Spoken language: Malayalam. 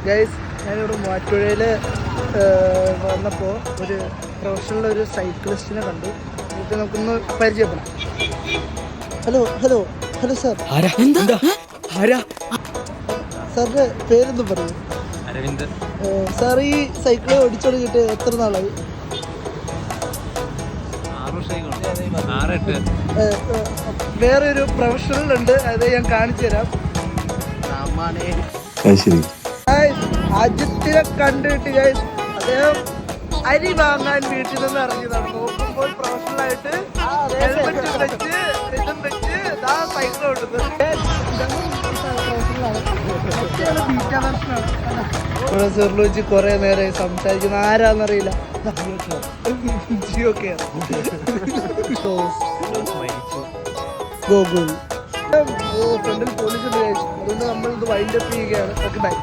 ഗൈസ് ഞാനിവിടെ മൂവാറ്റുപുഴയിൽ വന്നപ്പോൾ ഒരു പ്രൊഫഷണൽ ഒരു സൈക്ലിസ്റ്റിനെ കണ്ടു. എന്നിട്ട് നമുക്കൊന്ന് പരിചയപ്പെടാം. Hello hello hello sir. സാറിൻ്റെ പേരൊന്നും പറയൂ. അരവിന്ദ്. സാർ ഈ സൈക്കിൾ ഓടിച്ചു തുടങ്ങിയിട്ട് എത്ര നാളായി? 6-8. വേറെ ഒരു പ്രൊഫഷണൽ ഉണ്ട്, അത് ഞാൻ കാണിച്ചു തരാം. അജിത്തിനെ കണ്ടിട്ട് ഗൈസ് അദ്ദേഹം അരി വാങ്ങാൻ വീട്ടിൽ നിന്ന് ഇറങ്ങിയതാണ്. നോക്കുമ്പോൾ പ്രൊഫഷണലായിട്ട് ഹെൽമെറ്റ് വെച്ച് ഇതും വെച്ച് സൈക്കിൾ ഓടുന്നത്. ഇവിടെ സെറിൽ വെച്ച് കുറെ നേരം സംസാരിക്കുന്ന ആരാന്നറിയില്ല. ജിയോ കെയർ ഗോകുൽ ഫ്രണ്ടിൽ പോലീസ് ഉണ്ട്. അതുകൊണ്ട് നമ്മൾ ഇത് വൈൻഡ് അപ്പ് ചെയ്യുകയാണ്. Okay bye.